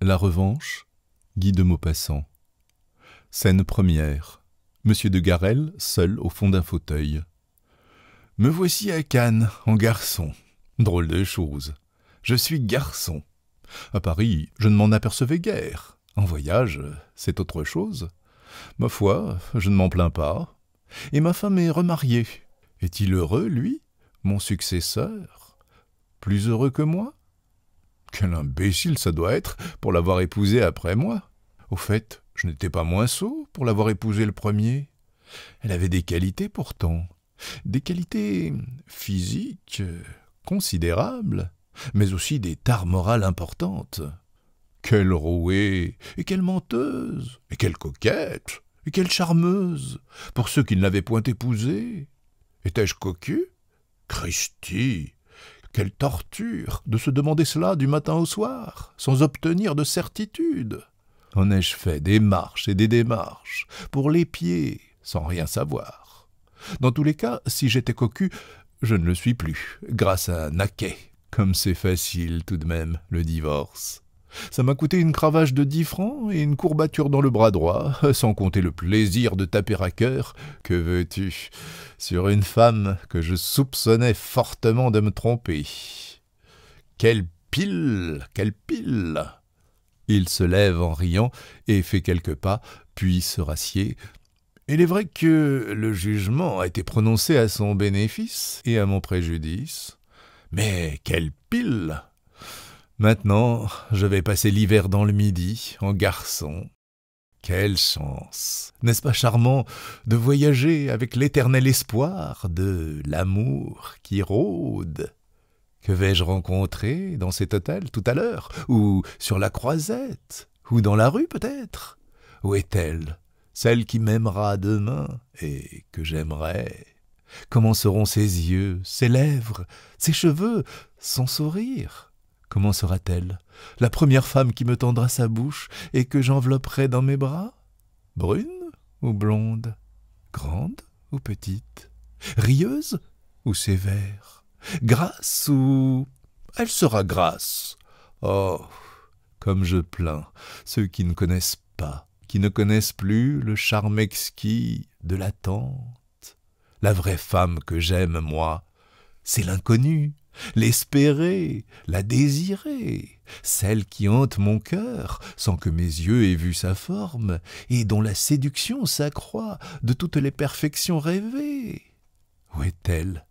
La revanche, Guy de Maupassant. Scène première. Monsieur de Garrel, seul au fond d'un fauteuil. Me voici à Cannes, en garçon. Drôle de chose. Je suis garçon. À Paris, je ne m'en apercevais guère. En voyage, c'est autre chose. Ma foi, je ne m'en plains pas. Et ma femme est remariée. Est-il heureux, lui, mon successeur? Plus heureux que moi? Quel imbécile ça doit être pour l'avoir épousée après moi. Au fait, je n'étais pas moins sot pour l'avoir épousée le premier. Elle avait des qualités pourtant, des qualités physiques considérables, mais aussi des tares morales importantes. Quelle rouée, et quelle menteuse, et quelle coquette, et quelle charmeuse, pour ceux qui ne l'avaient point épousée. Étais-je cocu? Christi! Quelle torture de se demander cela du matin au soir, sans obtenir de certitude. En ai-je fait des marches et des démarches, pour l'épier, sans rien savoir. Dans tous les cas, si j'étais cocu, je ne le suis plus, grâce à Naquet. Comme c'est facile tout de même, le divorce. Ça m'a coûté une cravache de 10 francs et une courbature dans le bras droit, sans compter le plaisir de taper à cœur, que veux-tu, sur une femme que je soupçonnais fortement de me tromper. Quelle pile, quelle pile! Il se lève en riant et fait quelques pas, puis se rassied. Il est vrai que le jugement a été prononcé à son bénéfice et à mon préjudice. Mais quelle pile! Maintenant, je vais passer l'hiver dans le Midi, en garçon. Quelle chance! N'est-ce pas charmant de voyager avec l'éternel espoir de l'amour qui rôde? Que vais-je rencontrer dans cet hôtel tout à l'heure? Ou sur la Croisette? Ou dans la rue peut-être? Où est-elle, celle qui m'aimera demain et que j'aimerai? Comment seront ses yeux, ses lèvres, ses cheveux, son sourire? Comment sera-t-elle, la première femme qui me tendra sa bouche et que j'envelopperai dans mes bras? Brune ou blonde? Grande ou petite? Rieuse ou sévère? Grasse ou... Elle sera grasse. Oh, comme je plains ceux qui ne connaissent pas, qui ne connaissent plus le charme exquis de l'attente. La vraie femme que j'aime, moi, c'est l'inconnue, l'espérée, la désirée, celle qui hante mon cœur sans que mes yeux aient vu sa forme et dont la séduction s'accroît de toutes les perfections rêvées. Où est-elle?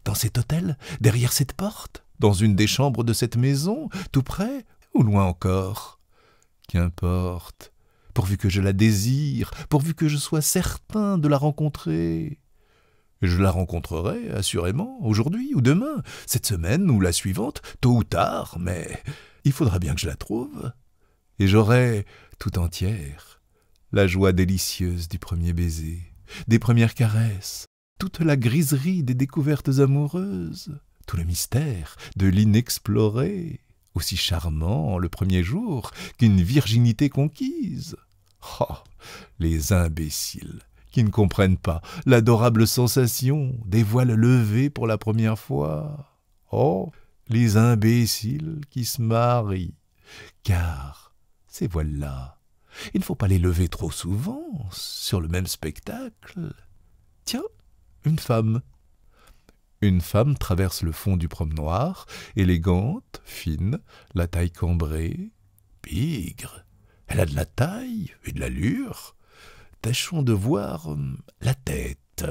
Dans cet hôtel? Derrière cette porte? Dans une des chambres de cette maison? Tout près? Ou loin encore? Qu'importe, pourvu que je la désire, pourvu que je sois certain de la rencontrer. Je la rencontrerai, assurément, aujourd'hui ou demain, cette semaine ou la suivante, tôt ou tard, mais il faudra bien que je la trouve. Et j'aurai, tout entière, la joie délicieuse du premier baiser, des premières caresses, toute la griserie des découvertes amoureuses, tout le mystère de l'inexploré, aussi charmant le premier jour qu'une virginité conquise. Oh, les imbéciles qui ne comprennent pas l'adorable sensation des voiles levés pour la première fois. Oh, les imbéciles qui se marient, car ces voiles-là, il ne faut pas les lever trop souvent sur le même spectacle. Tiens, une femme. Une femme traverse le fond du promenoir, élégante, fine, la taille cambrée, bigre. Elle a de la taille et de l'allure. Tâchons de voir la tête.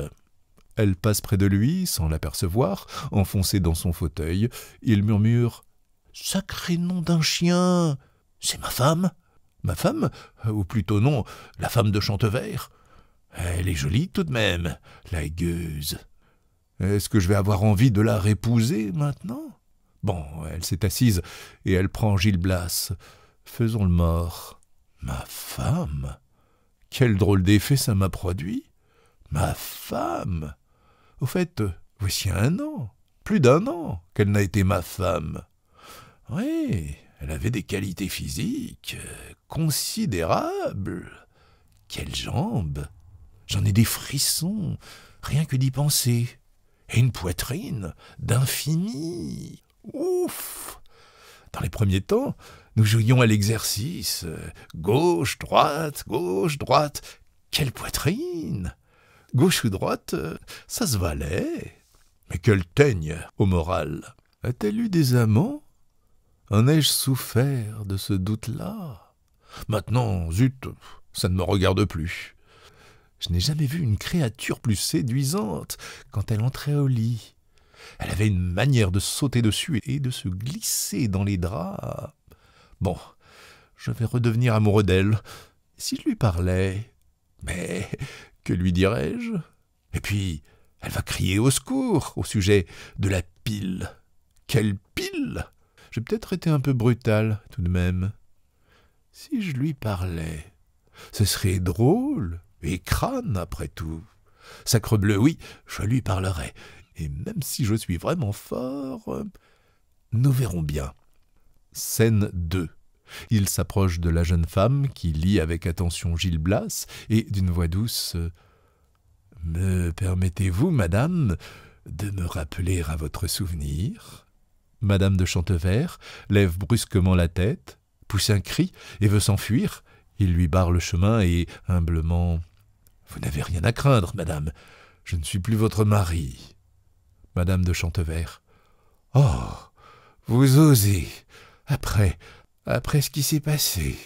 Elle passe près de lui, sans l'apercevoir, enfoncée dans son fauteuil. Il murmure « Sacré nom d'un chien! C'est ma femme? Ma femme? Ou plutôt non, la femme de Chantevert. Elle est jolie tout de même, la gueuse. Est-ce que je vais avoir envie de la répouser maintenant? Bon, elle s'est assise et elle prend Gil Blas. Faisons le mort. Ma femme? Quel drôle d'effet ça m'a produit! Ma femme! Au fait, voici 1 an, plus d'1 an, qu'elle n'a été ma femme. Oui, elle avait des qualités physiques considérables. Quelles jambes! J'en ai des frissons, rien que d'y penser. Et une poitrine d'infini. Ouf! Dans les premiers temps, Nous jouions à l'exercice. Gauche, droite, gauche, droite. Quelle poitrine! Gauche ou droite, ça se valait. Mais quelle teigne au moral! A-t-elle eu des amants? En ai-je souffert de ce doute-là? Maintenant, zut, ça ne me regarde plus. Je n'ai jamais vu une créature plus séduisante quand elle entrait au lit. Elle avait une manière de sauter dessus et de se glisser dans les draps. Bon, je vais redevenir amoureux d'elle, si je lui parlais. Mais que lui dirais-je? Et puis, elle va crier au secours au sujet de la pile. Quelle pile? J'ai peut-être été un peu brutal, tout de même. Si je lui parlais, ce serait drôle et crâne, après tout. Sacrebleu, oui, je lui parlerai. Et même si je suis vraiment fort, nous verrons bien. Scène 2. Il s'approche de la jeune femme qui lit avec attention Gil Blas et, d'une voix douce, « Me permettez-vous, madame, de me rappeler à votre souvenir ?» Madame de Chantevert lève brusquement la tête, pousse un cri et veut s'enfuir. Il lui barre le chemin et, humblement, « Vous n'avez rien à craindre, madame, je ne suis plus votre mari. » Madame de Chantevert. « Oh, vous osez, après ce qui s'est passé. »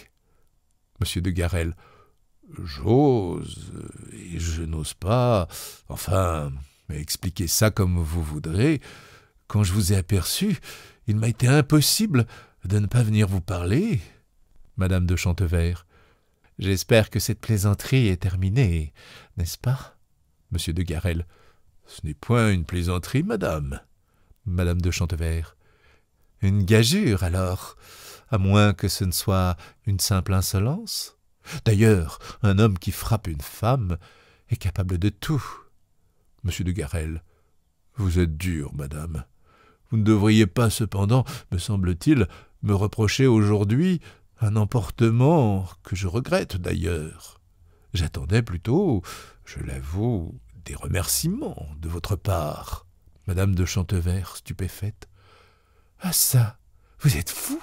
Monsieur de Garel. « J'ose, et je n'ose pas, enfin, expliquez ça comme vous voudrez. Quand je vous ai aperçu, il m'a été impossible de ne pas venir vous parler. » Madame de Chantevert. « J'espère que cette plaisanterie est terminée, n'est-ce pas? » Monsieur de Garel. « Ce n'est point une plaisanterie, madame. » Madame de Chantevert. « Une gageure, alors, à moins que ce ne soit une simple insolence. D'ailleurs, un homme qui frappe une femme est capable de tout. » Monsieur de Garel. « Vous êtes dure, madame. Vous ne devriez pas, cependant, me semble-t-il, me reprocher aujourd'hui un emportement que je regrette d'ailleurs. J'attendais plutôt, je l'avoue, des remerciements de votre part. » Madame de Chantevert, stupéfaite. « Ah ça, vous êtes fou?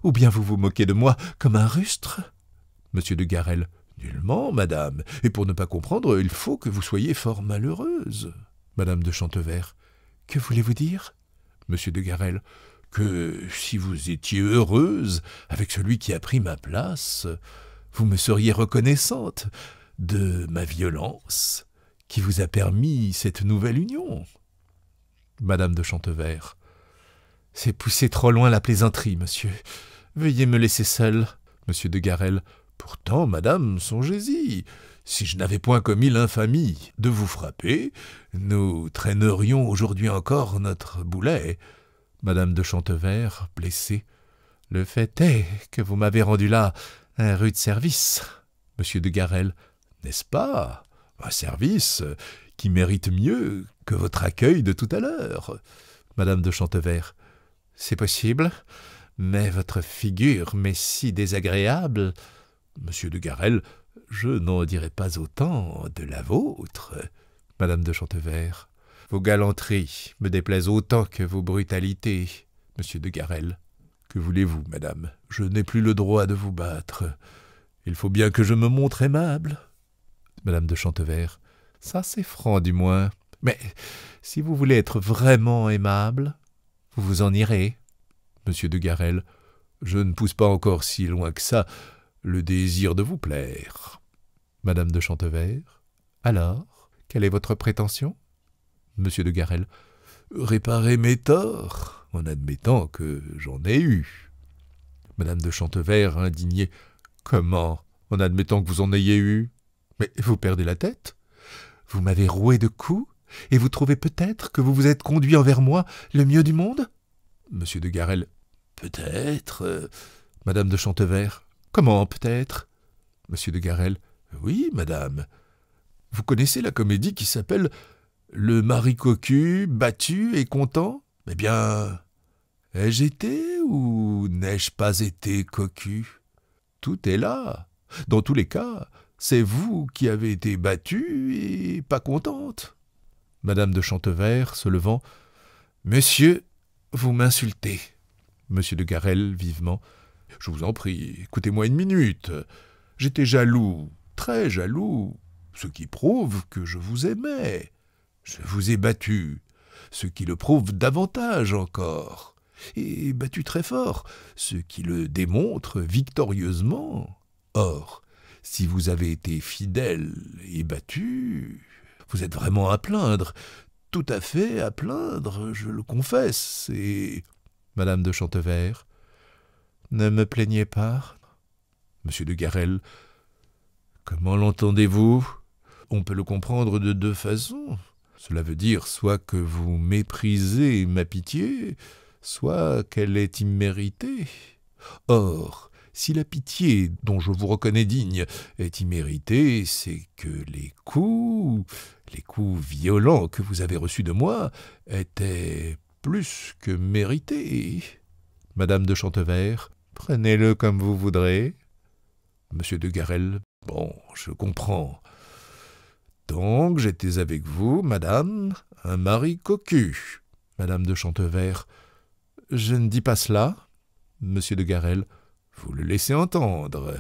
Ou bien vous vous moquez de moi comme un rustre? » Monsieur de Garel. « Nullement, madame, et pour ne pas comprendre, il faut que vous soyez fort malheureuse. » Madame de Chantevert. « Que voulez-vous dire? » Monsieur de Garel. « Que si vous étiez heureuse avec celui qui a pris ma place, vous me seriez reconnaissante de ma violence qui vous a permis cette nouvelle union. » Madame de Chantevert. « C'est pousser trop loin la plaisanterie, monsieur. Veuillez me laisser seule. » Monsieur de Garel. « Pourtant, madame, songez-y. Si je n'avais point commis l'infamie de vous frapper, nous traînerions aujourd'hui encore notre boulet. » Madame de Chantevert, blessée. « Le fait est que vous m'avez rendu là un rude service. » Monsieur de Garel. « N'est-ce pas? Un service qui mérite mieux que votre accueil de tout à l'heure. » Madame de Chantevert. « C'est possible, mais votre figure m'est si désagréable. » Monsieur de Garel. « Je n'en dirai pas autant de la vôtre. » Madame de Chantevert. « Vos galanteries me déplaisent autant que vos brutalités. » Monsieur de Garel. « Que voulez-vous, madame? Je n'ai plus le droit de vous battre. Il faut bien que je me montre aimable. » Madame de Chantevert. « Ça, c'est franc, du moins. Mais si vous voulez être vraiment aimable, vous vous en irez. » Monsieur de Garel. « Je ne pousse pas encore si loin que ça le désir de vous plaire. » Madame de Chantevert. « Alors, quelle est votre prétention? » Monsieur de Garel. « Réparer mes torts, en admettant que j'en ai eu. » Madame de Chantevert, indignée. « Comment, en admettant que vous en ayez eu? Mais vous perdez la tête? Vous m'avez roué de coups, et vous trouvez peut-être que vous vous êtes conduit envers moi le mieux du monde? » Monsieur de Garel. « Peut-être. » Madame de Chantevert. « Comment, peut-être? » Monsieur de Garel. « Oui, madame. Vous connaissez la comédie qui s'appelle « Le mari cocu, battu et content » Eh bien, ai-je été ou n'ai-je pas été cocu? Tout est là. Dans tous les cas, c'est vous qui avez été battue et pas contente. » Madame de Chantevert, se levant. « Monsieur, vous m'insultez. » Monsieur de Garel, vivement. « je vous en prie, écoutez-moi une minute. J'étais jaloux, très jaloux, ce qui prouve que je vous aimais. Je vous ai battu, ce qui le prouve davantage encore, et battu très fort, ce qui le démontre victorieusement. Or, si vous avez été fidèle et battu, vous êtes vraiment à plaindre, tout à fait à plaindre, je le confesse, et... Madame de Chantevert, ne me plaignez pas. Monsieur de Garel, comment l'entendez-vous? On peut le comprendre de deux façons. Cela veut dire soit que vous méprisez ma pitié, soit qu'elle est imméritée. Or, si la pitié dont je vous reconnais digne est imméritée, c'est que les coups violents que vous avez reçus de moi étaient plus que mérités. Madame de Chantevert, prenez-le comme vous voudrez. Monsieur de Garel, bon, je comprends. Donc, j'étais avec vous, madame, un mari cocu. Madame de Chantevert, je ne dis pas cela. Monsieur de Garel, vous le laissez entendre.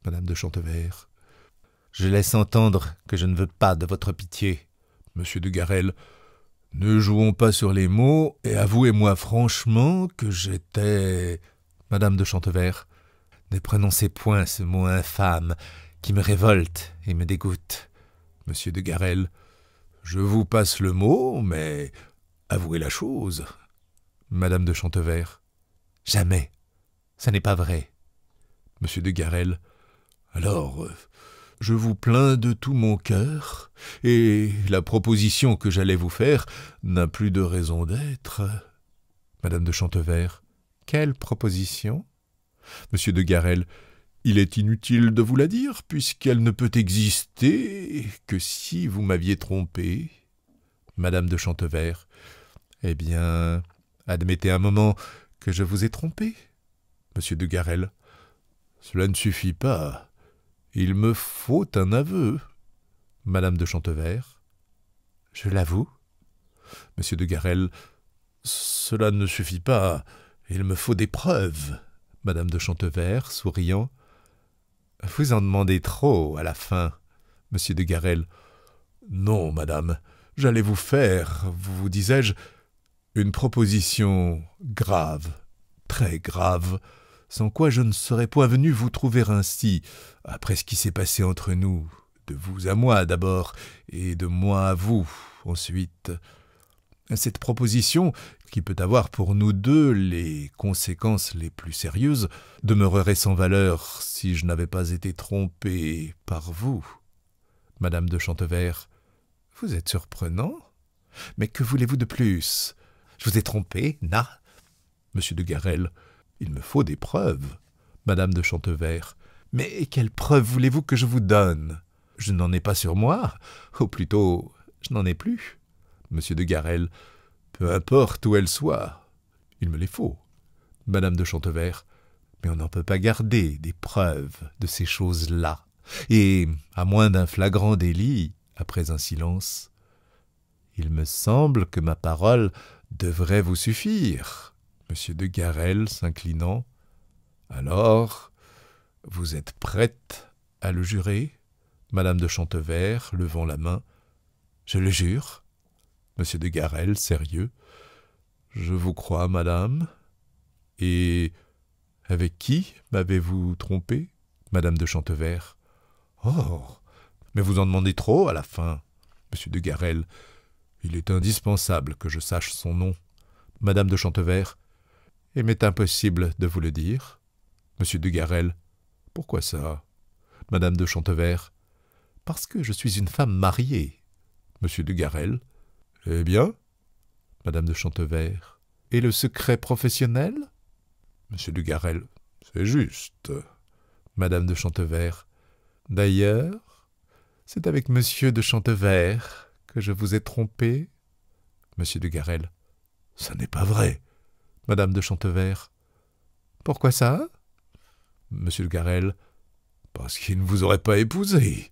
Madame de Chantevert, je laisse entendre que je ne veux pas de votre pitié. Monsieur de Garel, ne jouons pas sur les mots et avouez-moi franchement que j'étais... Madame de Chantevert, ne prononcez point ce mot infâme qui me révolte et me dégoûte. Monsieur de Garel, je vous passe le mot, mais avouez la chose. Madame de Chantevert, jamais, ça n'est pas vrai. Monsieur de Garel, alors, je vous plains de tout mon cœur, et la proposition que j'allais vous faire n'a plus de raison d'être. Madame de Chantevert, quelle proposition? Monsieur de Garel, il est inutile de vous la dire, puisqu'elle ne peut exister que si vous m'aviez trompé. Madame de Chantevert, eh bien, admettez un moment que je vous ai trompé. Monsieur de Garel, cela ne suffit pas. Il me faut un aveu. Madame de Chantevert, je l'avoue. Monsieur de Garel, cela ne suffit pas. Il me faut des preuves. Madame de Chantevert, souriant, vous en demandez trop, à la fin. Monsieur de Garel, non, madame, j'allais vous faire, vous disais-je, une proposition grave, très grave, sans quoi je ne serais point venu vous trouver ainsi, après ce qui s'est passé entre nous, de vous à moi d'abord, et de moi à vous ensuite. Cette proposition, qui peut avoir pour nous deux les conséquences les plus sérieuses, demeurerait sans valeur si je n'avais pas été trompé par vous. Madame de Chantevert, vous êtes surprenant. Mais que voulez-vous de plus? Je vous ai trompé, na? Monsieur de Garel, il me faut des preuves. Madame de Chantevert, mais quelles preuves voulez-vous que je vous donne? Je n'en ai pas sur moi, ou plutôt, je n'en ai plus. Monsieur de Garel, peu importe où elles soient, il me les faut. Madame de Chantevert, mais on n'en peut pas garder des preuves de ces choses-là. Et, à moins d'un flagrant délit, après un silence, il me semble que ma parole devrait vous suffire. Monsieur de Garel s'inclinant, alors, vous êtes prête à le jurer? Madame de Chantevert, levant la main, je le jure. Monsieur de Garel, sérieux, je vous crois, madame. Et avec qui m'avez-vous trompé? Madame de Chantevert, oh, mais vous en demandez trop à la fin. Monsieur de Garel, il est indispensable que je sache son nom. Madame de Chantevert, il m'est impossible de vous le dire. Monsieur de Garel, pourquoi ça? Madame de Chantevert, parce que je suis une femme mariée. Monsieur de Garel, eh bien? Madame de Chantevert, et le secret professionnel? Monsieur de Garel, c'est juste. Madame de Chantevert, d'ailleurs, c'est avec monsieur de Chantevert que je vous ai trompé. Monsieur de Garel, ça n'est pas vrai. Madame de Chantevert, pourquoi ça? Monsieur de Garel, parce qu'il ne vous aurait pas épousé.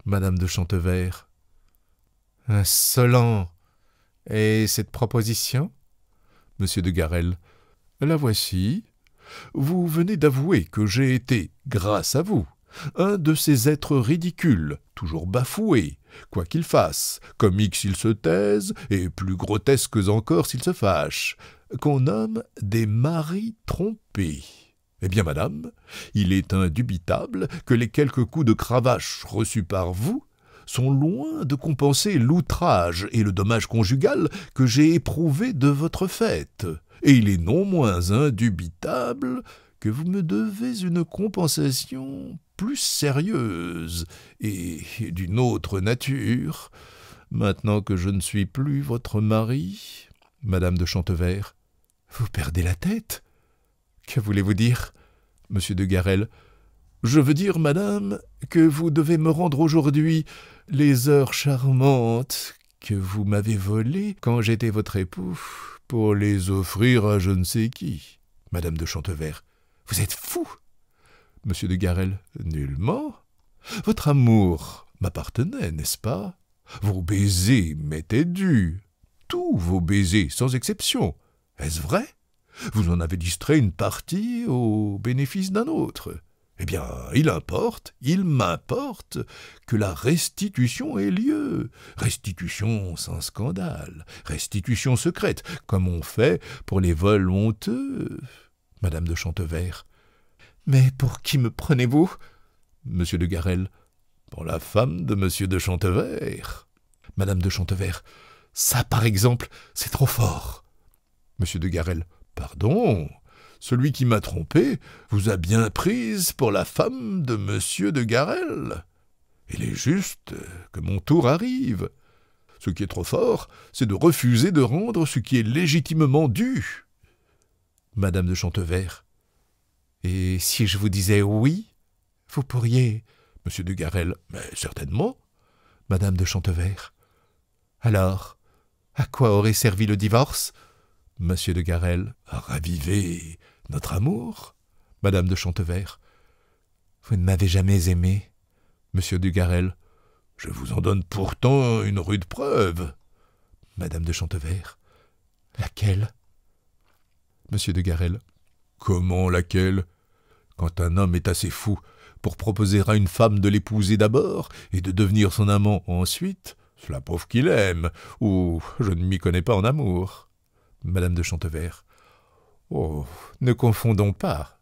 Madame de Chantevert, insolent. Et cette proposition? Monsieur de Garel, la voici. vous venez d'avouer que j'ai été, grâce à vous, un de ces êtres ridicules, toujours bafoués, quoi qu'ils fassent, comiques s'ils se taisent, et plus grotesques encore s'ils se fâchent, qu'on nomme des maris trompés. Eh bien, madame, il est indubitable que les quelques coups de cravache reçus par vous sont loin de compenser l'outrage et le dommage conjugal que j'ai éprouvé de votre fait, et il est non moins indubitable que vous me devez une compensation plus sérieuse et d'une autre nature, maintenant que je ne suis plus votre mari. Madame de Chantevert. Vous perdez la tête? Que voulez-vous dire, monsieur de Garel? Je veux dire, madame, que vous devez me rendre aujourd'hui les heures charmantes que vous m'avez volées quand j'étais votre époux, pour les offrir à je ne sais qui. Madame de Chantevert. Vous êtes fou. Monsieur de Garel. Nullement. Votre amour m'appartenait, n'est-ce pas? Vos baisers m'étaient dus. Tous vos baisers, sans exception. Est-ce vrai? Vous en avez distrait une partie au bénéfice d'un autre. Eh bien, il m'importe que la restitution ait lieu. Restitution sans scandale, restitution secrète, comme on fait pour les vols honteux. Madame de Chantevert. Mais pour qui me prenez-vous? Monsieur de Garel. Pour la femme de monsieur de Chantevert. Madame de Chantevert. Ça, par exemple, c'est trop fort. Monsieur de Garel. Pardon, celui qui m'a trompé vous a bien prise pour la femme de monsieur de Garel. Il est juste que mon tour arrive. Ce qui est trop fort, c'est de refuser de rendre ce qui est légitimement dû. Madame de Chantevert. Et si je vous disais oui, vous pourriez, monsieur de Garel. Mais certainement. Madame de Chantevert. Alors, à quoi aurait servi le divorce? Monsieur de Garel. À raviver notre amour. Madame de Chantevert. Vous ne m'avez jamais aimé. Monsieur de Garel. Je vous en donne pourtant une rude preuve. Madame de Chantevert. Laquelle? Monsieur de Garel. Comment laquelle? Quand un homme est assez fou pour proposer à une femme de l'épouser d'abord et de devenir son amant ensuite, cela prouve qu'il aime, ou je ne m'y connais pas en amour. Madame de Chantevert. Oh, ne confondons pas.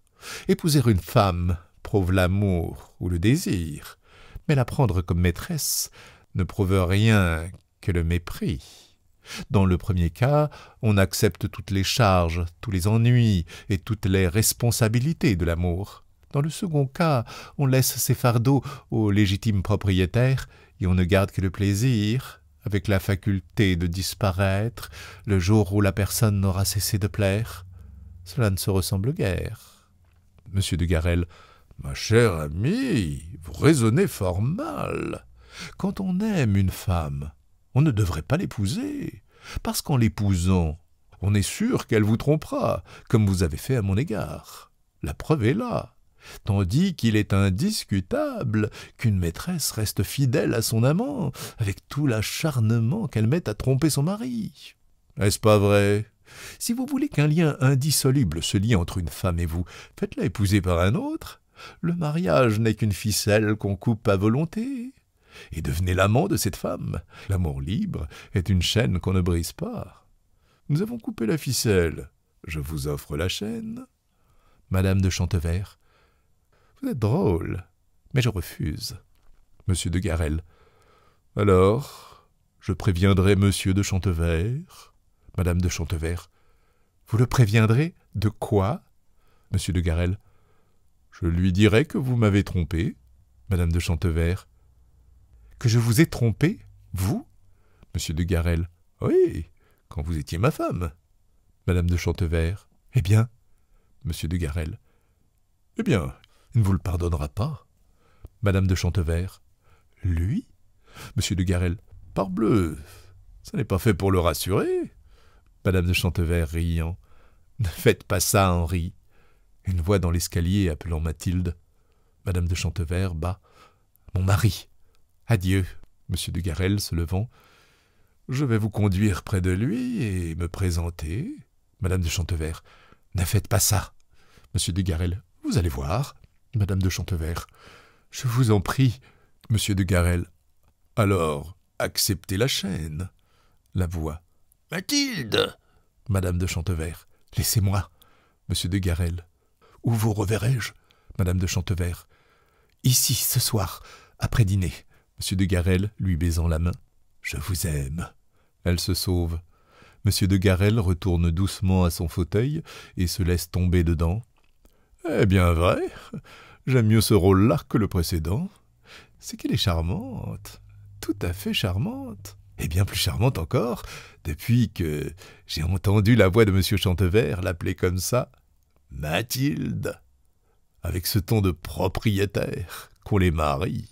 Épouser une femme prouve l'amour ou le désir, mais la prendre comme maîtresse ne prouve rien que le mépris. Dans le premier cas, on accepte toutes les charges, tous les ennuis et toutes les responsabilités de l'amour. Dans le second cas, on laisse ses fardeaux aux légitimes propriétaires et on ne garde que le plaisir, avec la faculté de disparaître le jour où la personne n'aura cessé de plaire. Cela ne se ressemble guère. Monsieur de Garel. Ma chère amie, vous raisonnez fort mal. Quand on aime une femme, on ne devrait pas l'épouser, parce qu'en l'épousant, on est sûr qu'elle vous trompera, comme vous avez fait à mon égard. La preuve est là, tandis qu'il est indiscutable qu'une maîtresse reste fidèle à son amant, avec tout l'acharnement qu'elle met à tromper son mari. Est-ce pas vrai? Si vous voulez qu'un lien indissoluble se lie entre une femme et vous, faites-la épouser par un autre. Le mariage n'est qu'une ficelle qu'on coupe à volonté. Et devenez l'amant de cette femme. L'amour libre est une chaîne qu'on ne brise pas. Nous avons coupé la ficelle. Je vous offre la chaîne. Madame de Chantevert. Vous êtes drôle, mais je refuse. Monsieur de Garel. Alors, je préviendrai monsieur de Chantevert. Madame de Chantevert. Vous le préviendrez de quoi? Monsieur de Garel. Je lui dirai que vous m'avez trompé. Madame de Chantevert. Que je vous ai trompé, vous? Monsieur de Garel. Oui, quand vous étiez ma femme. Madame de Chantevert. Eh bien? Monsieur de Garel. Eh bien, il ne vous le pardonnera pas. Madame de Chantevert. Lui? Monsieur de Garel. Parbleu, ça n'est pas fait pour le rassurer. Madame de Chantevert riant. Ne faites pas ça, Henri. Une voix dans l'escalier appelant Mathilde. Madame de Chantevert bas. Mon mari. Adieu. Monsieur de Garel se levant. Je vais vous conduire près de lui et me présenter. Madame de Chantevert. Ne faites pas ça. Monsieur de Garel. Vous allez voir. Madame de Chantevert. Je vous en prie. Monsieur de Garel. Alors, acceptez la chaîne. La voix. Mathilde. Madame de Chantevert. Laissez-moi. Monsieur de Garel. Où vous reverrai-je? Madame de Chantevert. Ici, ce soir, après dîner. Monsieur de Garel, lui baisant la main. Je vous aime. Elle se sauve. Monsieur de Garel retourne doucement à son fauteuil et se laisse tomber dedans. Eh bien vrai, j'aime mieux ce rôle-là que le précédent. C'est qu'elle est charmante, tout à fait charmante, et bien plus charmante encore depuis que j'ai entendu la voix de monsieur Chantevert l'appeler comme ça, Mathilde, avec ce ton de propriétaire qu'on les marie.